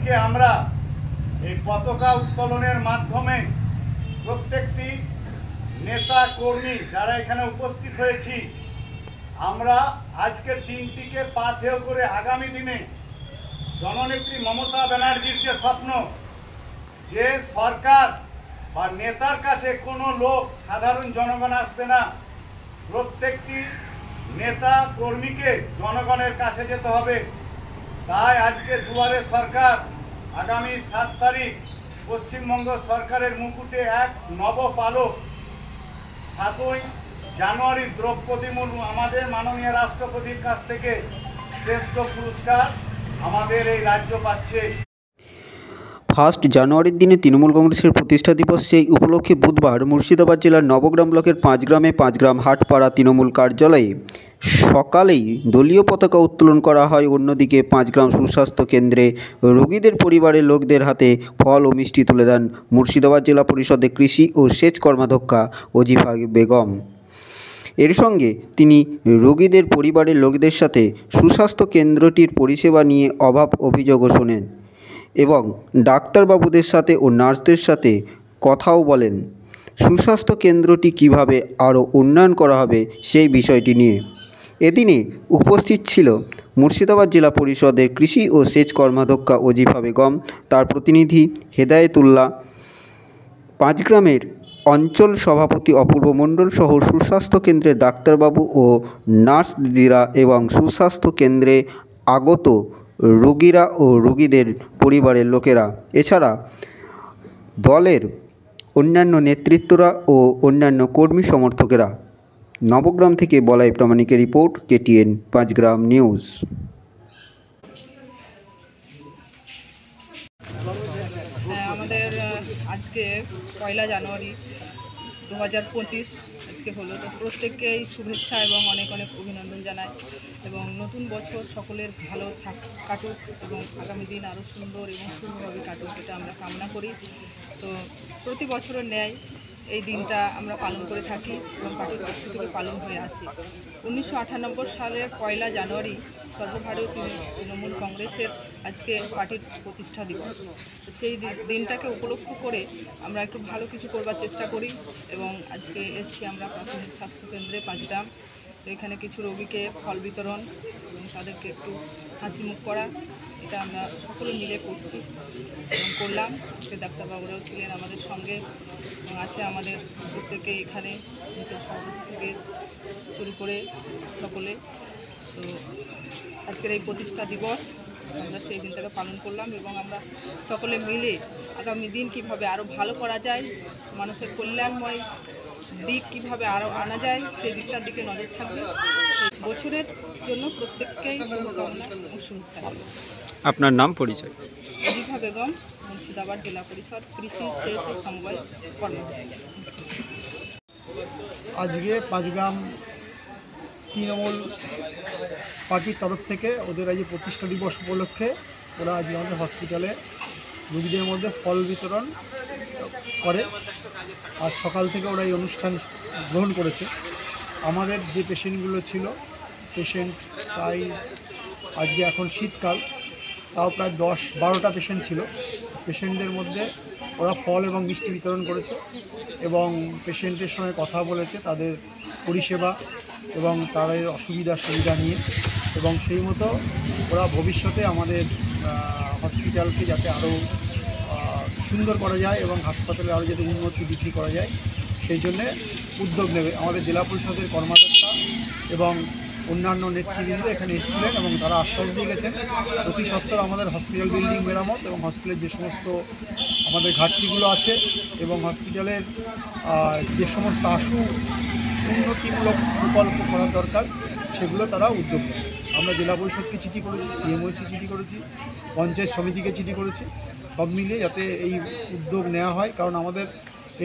আজকে আমরা এই পতাকা উত্তোলনের মাধ্যমে প্রত্যেকটি নেতা কর্মী যারা এখানে উপস্থিত হয়েছি, আমরা আজকের দিনটিকে পাথেয় করে আগামী দিনে জননেত্রী মমতা ব্যানার্জির যে স্বপ্ন, যে সরকার বা নেতার কাছে কোনো লোক সাধারণ জনগণ আসবে না, প্রত্যেকটি নেতা কর্মীকে জনগণের কাছে যেতে হবে। তাই আজকে দুয়ারে সরকার আগামী 7 তারিখ পশ্চিমবঙ্গ সরকারের মুকুটে এক নবপালক 7ই জানুয়ারি দ্রৌপদী মুর্মু আমাদের মাননীয় রাষ্ট্রপতির কাছ থেকে শ্রেষ্ঠ পুরস্কার আমাদের এই রাজ্য পাচ্ছে। 1 জানুয়ারির দিনে তৃণমূল কংগ্রেসের প্রতিষ্ঠা দিবস, সেই উপলক্ষে বুধবার মুর্শিদাবাদ জেলার নবগ্রাম ব্লকের 5 গ্রামে 5 গ্রাম হাটপাড়া তৃণমূল কার্যালয়ে সকালেই দলীয় পতাকা উত্তোলন করা হয়। অন্যদিকে 5 গ্রাম সুস্বাস্থ্য কেন্দ্রে রোগীদের পরিবারের লোকদের হাতে ফল ও মিষ্টি তুলে দেন মুর্শিদাবাদ জেলা পরিষদের কৃষি ও সেচ কর্মাধ্যক্ষা ওজিফা বেগম। এর সঙ্গে তিনি রোগীদের পরিবারের লোকদের সাথে সুস্বাস্থ্য কেন্দ্রটির পরিষেবা নিয়ে অভাব অভিযোগও শোনেন এবং ডাক্তারবাবুদের সাথে ও নার্সদের সাথে কথাও বলেন সুস্বাস্থ্য কেন্দ্রটি কিভাবে আরও উন্নয়ন করা হবে সেই বিষয়টি নিয়ে। এদিনে উপস্থিত ছিল মুর্শিদাবাদ জেলা পরিষদের কৃষি ও সেচ কর্মাধ্যক্ষা ওজিফা বেগম, তার প্রতিনিধি হেদায়েতুল্লাহ, 5 গ্রামের অঞ্চল সভাপতি অপূর্ব মণ্ডল সহ সুস্বাস্থ্য কেন্দ্রের ডাক্তারবাবু ও নার্স দিদিরা এবং সুস্বাস্থ্য কেন্দ্রে আগত রোগীরা ও রোগীদের পরিবারের লোকেরা, এছাড়া দলের অন্যান্য নেতৃত্বরা ও অন্যান্য কর্মী সমর্থকেরা। নবগ্রাম থেকে বলাই প্রামাণিকের রিপোর্ট, KTN 5 গ্রাম নিউজ। আমাদের আজকে 1 জানুয়ারি 2025 আজকে হলো, তো প্রত্যেককেই শুভেচ্ছা এবং অনেক অনেক অভিনন্দন জানাই এবং নতুন বছর সকলের ভালো কাটুক এবং আগামী দিন আরও সুন্দর এবং সুন্দরভাবে কাটুক, এটা আমরা কামনা করি। তো প্রতি বছরের ন্যায় এই দিনটা আমরা পালন করে থাকি এবং পার্টির পক্ষ থেকে পালন হয়ে আসি। 1998 সালের 1 জানুয়ারি সর্বভারতীয় তৃণমূল কংগ্রেসের আজকে পার্টির প্রতিষ্ঠা দিবস। সেই দিনটাকে উপলক্ষ করে আমরা একটু ভালো কিছু করবার চেষ্টা করি এবং আজকে এসেছি আমরা প্রাথমিক স্বাস্থ্যকেন্দ্রে 5 গ্রাম। তো এখানে কিছু রোগীকে ফল বিতরণ এবং তাদেরকে একটু হাসি মুখ করা, এটা আমরা সকলে মিলে করছি এবং করলাম। ডাক্তারবাবুরাও ছিলেন আমাদের সঙ্গে এবং আছে আমাদের প্রত্যেকে এখানে সভাপতি থেকে শুরু করে সকলে। তো আজকের এই প্রতিষ্ঠা দিবস আমরা সেই দিনটাকে পালন করলাম এবং আমরা সকলে মিলে আগামী দিন কীভাবে আরও ভালো করা যায়, মানুষের কল্যাণময় দিক কীভাবে আরও আনা যায় সেই দিকটার দিকে নজর থাকবে। বছরের জন্য প্রত্যেককেই শুভকামনা এবং শুভেচ্ছা। আপনার নাম, পরিচয়? ওজিফা বেগম, মুর্শিদাবাদ জেলা পরিষদ কৃষি সেচ ও সমবায় কর্মকর্তা। আজকে 5 গ্রাম তৃণমূল পার্টির তরফ থেকে ওদের আজ প্রতিষ্ঠা দিবস উপলক্ষে ওরা আজকে আমাদের হসপিটালে রোগীদের মধ্যে ফল বিতরণ করে। আজ সকাল থেকে ওরা এই অনুষ্ঠান গ্রহণ করেছে। আমাদের যে পেশেন্টগুলো ছিল, পেশেন্ট প্রায় আজকে এখন শীতকাল, তাও প্রায় 10-12টা পেশেন্ট ছিল। পেশেন্টদের মধ্যে ওরা ফল এবং মিষ্টি বিতরণ করেছে এবং পেশেন্টের সঙ্গে কথা বলেছে তাদের পরিষেবা এবং তাদের সুবিধা নিয়ে, এবং সেই মতো ওরা ভবিষ্যতে আমাদের হসপিটালকে যাতে আরও সুন্দর করা যায় এবং হাসপাতালে আরও যাতে উন্নতি বৃদ্ধি করা যায় সেই জন্যে উদ্যোগ নেবে। আমাদের জেলা পরিষদের কর্মকর্তা এবং অন্যান্য নেতৃবৃন্দ এখানে এসেছিলেন এবং তারা আশ্বাস দিয়ে গেছেন অতি সত্বর আমাদের হসপিটাল বিল্ডিং মেরামত এবং হসপিটালের যে সমস্ত আমাদের ঘাটতিগুলো আছে এবং হসপিটালের যে সমস্ত উন্নতিমূলক প্রকল্প করার দরকার সেগুলো তারা উদ্যোগ নেবে। আমরা জেলা পরিষদকে চিঠি করেছি, CMOকে চিঠি করেছি, পঞ্চায়েত সমিতিকে চিঠি করেছি, সব মিলিয়ে যাতে এই উদ্যোগ নেওয়া হয়। কারণ আমাদের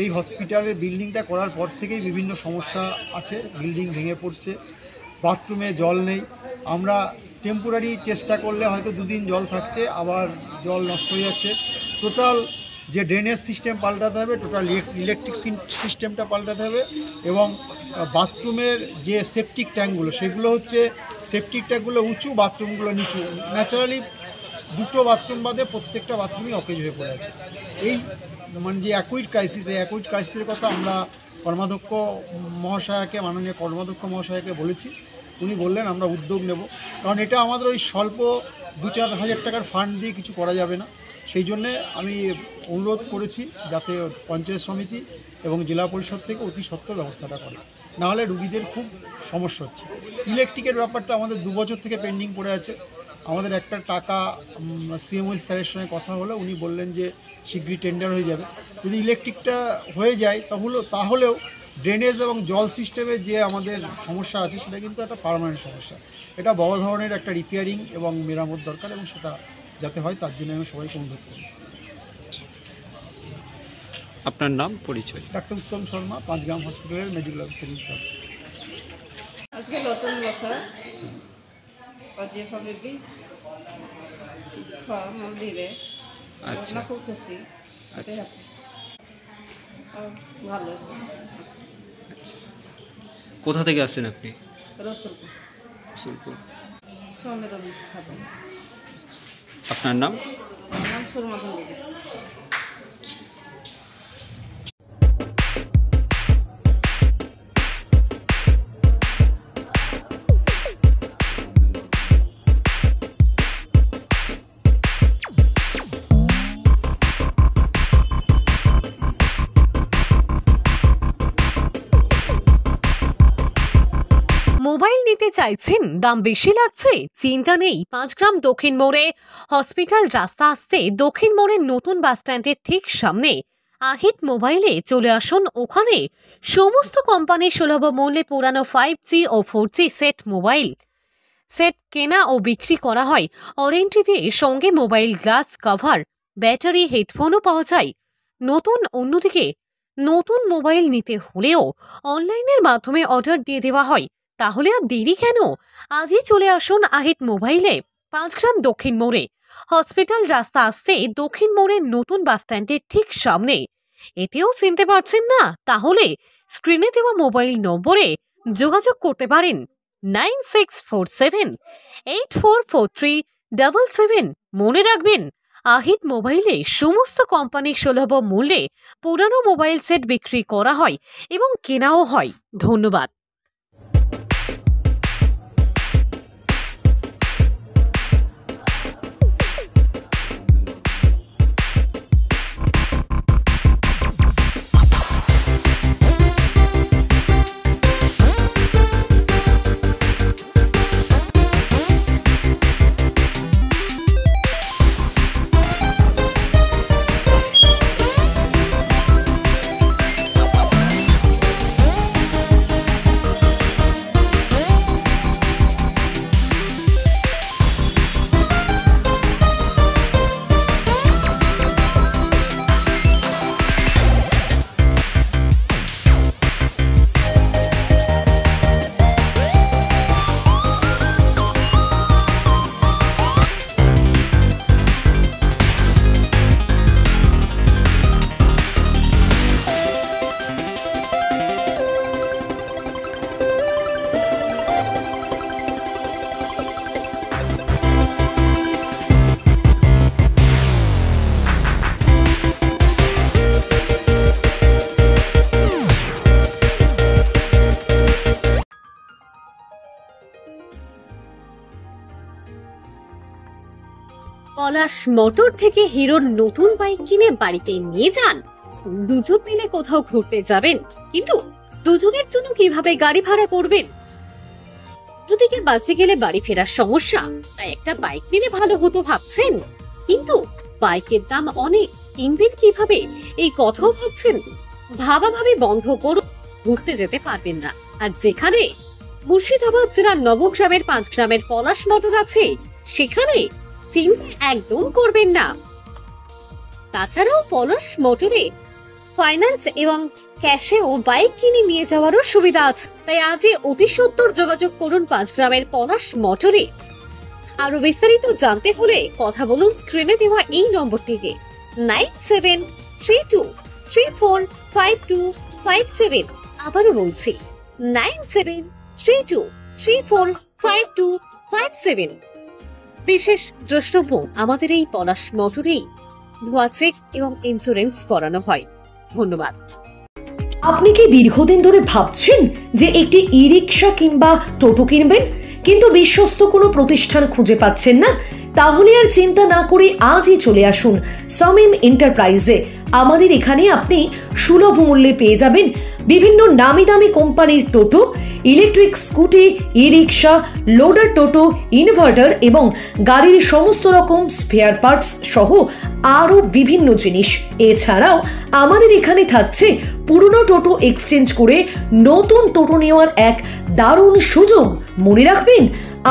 এই হসপিটালের বিল্ডিংটা করার পর থেকেই বিভিন্ন সমস্যা আছে, বিল্ডিং ভেঙে পড়ছে, বাথরুমে জল নেই। আমরা টেম্পোরারি চেষ্টা করলে হয়তো 2 দিন জল থাকছে, আবার জল নষ্ট হয়ে যাচ্ছে। টোটাল যে ড্রেনেজ সিস্টেম পাল্টাতে হবে, টোটাল ইলেকট্রিক সিস্টেমটা পাল্টাতে হবে এবং বাথরুমের যে সেপটিক ট্যাঙ্কগুলো সেগুলো হচ্ছে সেপটিক ট্যাঙ্কগুলো উঁচু, বাথরুমগুলো নিচু। ন্যাচারালি দুটো বাথরুম বাদে প্রত্যেকটা বাথরুমই অকেজ হয়ে পড়ে আছে। এই মানে যে অ্যাকুইড ক্রাইসিস, এই অ্যাকুইড ক্রাইসিসের কথা আমরা কর্মাধ্যক্ষ মহাশয়াকে, মাননীয় কর্মাধ্যক্ষ মহাশয়াকে বলেছি। উনি বললেন আমরা উদ্যোগ নেব, কারণ এটা আমাদের ওই স্বল্প 2-4 হাজার টাকার ফান্ড দিয়ে কিছু করা যাবে না। সেই জন্যে আমি অনুরোধ করেছি যাতে পঞ্চায়েত সমিতি এবং জেলা পরিষদ থেকে অতি সত্ত্বর ব্যবস্থাটা করে, নাহলে রুগীদের খুব সমস্যা হচ্ছে। ইলেকট্রিকের ব্যাপারটা আমাদের 2 বছর থেকে পেন্ডিং পড়ে আছে। আমাদের একটা টাকা সিএমও স্যারের সঙ্গে কথা হলো, উনি বললেন যে শীঘ্রই টেন্ডার হয়ে যাবে। যদি ইলেকট্রিকটা হয়ে যায় তাহলেও ড্রেনেজ এবং জল সিস্টেমে যে আমাদের সমস্যা আছে সেটা কিন্তু একটা পার্মানেন্ট সমস্যা। এটা বড় ধরনের একটা রিপেয়ারিং এবং মেরামত দরকার, এবং সেটা যাতে হয় তার জন্য আমি সবাইকে অনুরোধ করি। আপনার নাম, পরিচয়? ডাক্তার উত্তম শর্মা, 5 গ্রাম হসপিটালের মেডিকেল অফিসার ইনচার্জ। আজকে নতুন বছর যেভাবে মন্দিরে আচ্ছা, ঘটনা করতেছি আচ্ছা, ভালো আচ্ছা। কোথা থেকে আসছেন আপনি? রসুলপুর রসুলপুর। সৌমের খাবেন। আপনার নাম? নাম সুরমা দেবী। মোবাইল নিতে চাইছেন, দাম বেশি লাগছে? চিন্তা নেই, 5 গ্রাম দক্ষিণ মোড়ে হসপিটাল রাস্তা আসতে দক্ষিণ মোড়ের নতুন বাসস্ট্যান্ডের ঠিক সামনে আহিত মোবাইলে চলে আসুন। ওখানে সমস্ত কোম্পানির সুলভ মূল্যে পুরানো 5G ও 4G সেট মোবাইল সেট কেনা ও বিক্রি করা হয় ওয়ারেন্টি দিয়ে। সঙ্গে মোবাইল গ্লাস কভার, ব্যাটারি, হেডফোনও পাওয়া যায়। অন্যদিকে নতুন মোবাইল নিতে হলেও অনলাইনের মাধ্যমে অর্ডার দিয়ে দেওয়া হয়। তাহলে আর দেরি কেন? আজই চলে আসুন আহিত মোবাইলে, 5 গ্রাম দক্ষিণ মোড়ে হসপিটাল রাস্তা আসতে দক্ষিণ মোড়ের নতুন বাসস্ট্যান্ডের ঠিক সামনে। এতেও চিনতে পারছেন না? তাহলে স্ক্রিনে দেওয়া মোবাইল নম্বরে যোগাযোগ করতে পারেন। 9647844377। মনে রাখবেন, আহিত মোবাইলে সমস্ত কোম্পানির সুলভ মূল্যে পুরানো মোবাইল সেট বিক্রি করা হয় এবং কেনাও হয়। ধন্যবাদ। পলাশ মোটর থেকে হিরোর নতুন বাইক কিনে বাড়িতে নিয়ে যান। দুজন মিলে কোথাও ঘুরতে যাবেন, কিন্তু দুজনের জন্য কিভাবে গাড়ি ভাড়া করবেন? দুদিকে বাসে গেলে বাড়ি ফেরার সমস্যা, তাই একটা বাইক নিলে ভালো হতো ভাবছেন, কিন্তু বাইকের দাম অনেক, কিনবেন কিভাবে এই কথাও ভাবছেন? ভাবাভাবি বন্ধ করুন, ঘুরতে যেতে পারবেন না। আর যেখানে মুর্শিদাবাদ জেলার নবগ্রামের 5 গ্রামের পলাশ মোটর আছে, সেখানে চিন্তা একদম করবেন না। তাছাড়াও পলাশ মোটরে ফাইন্যান্স এবং ক্যাশেও বাইক কিনে নিয়ে যাওয়ারও সুবিধা আছে। তাই আজই অতি সত্বর যোগাযোগ করুন 5 গ্রামের পলাশ মোটরে। আরো বিস্তারিত জানতে হলে কথা বলুন স্ক্রিনে দেওয়া এই নম্বরটিতে 9732345257। আবারও বলছি 9732345257। বিশেষ দ্রষ্টব্য, আমাদের এই পলাশ মোটরেই ধোয়া চেক এবং ইন্স্যুরেন্স করানো হয়। ধন্যবাদ। আপনি কি দীর্ঘদিন ধরে ভাবছেন যে একটি ই রিক্সা কিংবা টোটো কিনবেন, কিন্তু বিশ্বস্ত কোনো প্রতিষ্ঠান খুঁজে পাচ্ছেন না? তাহলে আর চিন্তা না করে আজই চলে আসুন সামিম এন্টারপ্রাইজে। আমাদের এখানে আপনি সুলভ মূল্যে পেয়ে যাবেন বিভিন্ন নামি দামি কোম্পানির টোটো, ইলেকট্রিক স্কুটি, ই রিক্সা, লোডার টোটো, ইনভার্টার এবং গাড়ির সমস্ত রকম স্পেয়ার পার্টস সহ আরও বিভিন্ন জিনিস। এছাড়াও আমাদের এখানে থাকছে পুরনো টোটো এক্সচেঞ্জ করে নতুন টোটো নেওয়ার এক দারুণ সুযোগ। মনে রাখবেন,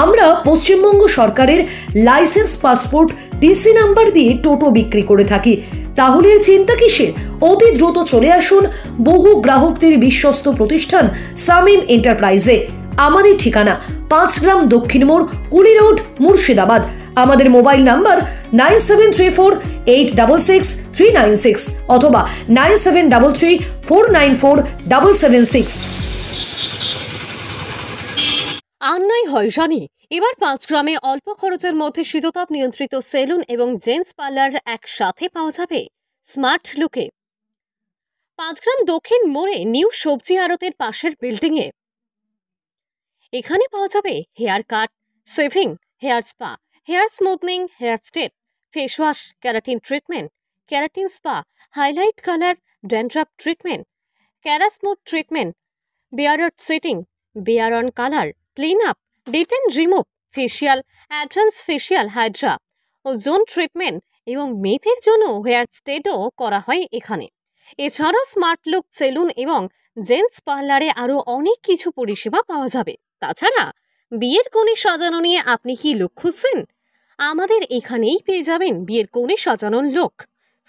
আমরা পশ্চিমবঙ্গ সরকারের লাইসেন্স, পাসপোর্ট, টিসি নাম্বার দিয়ে টোটো বিক্রি করে থাকি। তাহলে চিন্তা কিসের? অতি দ্রুত চলে আসুন বহু গ্রাহকদের বিশ্বস্ত প্রতিষ্ঠান সামিম এন্টারপ্রাইজে। আমাদের ঠিকানা 5 গ্রাম দক্ষিণ মোড়, কুলি রোড, মুর্শিদাবাদ। আমাদের মোবাইল নাম্বার 9734866396 অথবা 9733494776। আর নয় হয় জানি, এবার 5 গ্রামে অল্প খরচের মধ্যে শীততাপ নিয়ন্ত্রিত সেলুন এবং জেন্টস পার্লার একসাথে পাওয়া যাবে স্মার্ট লুকে। 5 গ্রাম দক্ষিণ মোড়ে নিউ সবজি আড়তের পাশের বিল্ডিংয়ে। এখানে পাওয়া যাবে hair cut, shaving, hair spa, hair smoothening, hair step, face wash, keratin treatment, keratin spa, highlight colour, dandruff treatment, Kerasmooth treatment, beard setting, beard on colour, clean up, detan remove, facial, advance facial, hydra ozone treatment এবং মেয়েদের জন্য hair স্টেটও করা হয় এখানে। এছাড়াও smart look salon এবং gents পার্লারে আরও অনেক কিছু পরিষেবা পাওয়া যাবে। তাছাড়া বিয়ের কোণে সাজানো নিয়ে আপনি কি লুক খুঁজছেন? আমাদের এখানেই পেয়ে যাবেন বিয়ের কোণে সাজানোর লুক।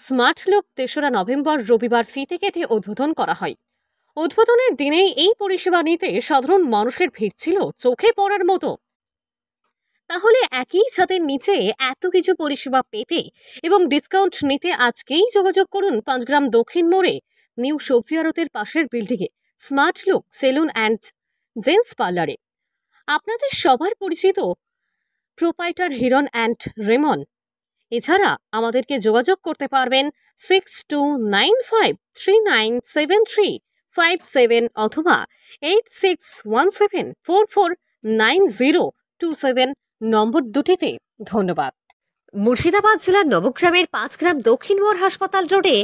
স্মার্ট লুক 3রা নভেম্বর রবিবার ফিতে কেটে উদ্বোধন করা হয়। উদ্বোধনের দিনেই এই পরিষেবা নিতে সাধারণ মানুষের ভিড় ছিল চোখে পড়ার মতো। তাহলে একই ছাদের নিচে এত কিছু পরিষেবা পেতে এবং ডিসকাউন্ট নিতে আজকেই যোগাযোগ করুন 5 গ্রাম দক্ষিণ মোড়ে নিউ সবজি আড়তের পাশের বিল্ডিংয়ে smart look saloon and gents পার্লারে। আপনাদের সবার পরিচিত প্রোপাইটার হিরণ অ্যান্ড রেমন। এছাড়া আমাদেরকে যোগাযোগ করতে পারবেন 6295397357 অথবা 8617449027 নম্বর দুটিতে। ধন্যবাদ। মুর্শিদাবাদ জেলার নবগ্রামের 5 গ্রাম দক্ষিণ মোড় হাসপাতাল রোডে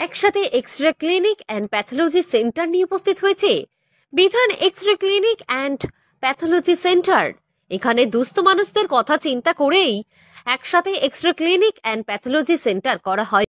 একসাথে x-ray clinic and pathology centre নিয়ে উপস্থিত হয়েছে Bidhan x-ray clinic and pathology centre. এখানে দুস্থ মানুষদের কথা চিন্তা করেই একসাথে x-ray clinic and pathology centre করা হয়।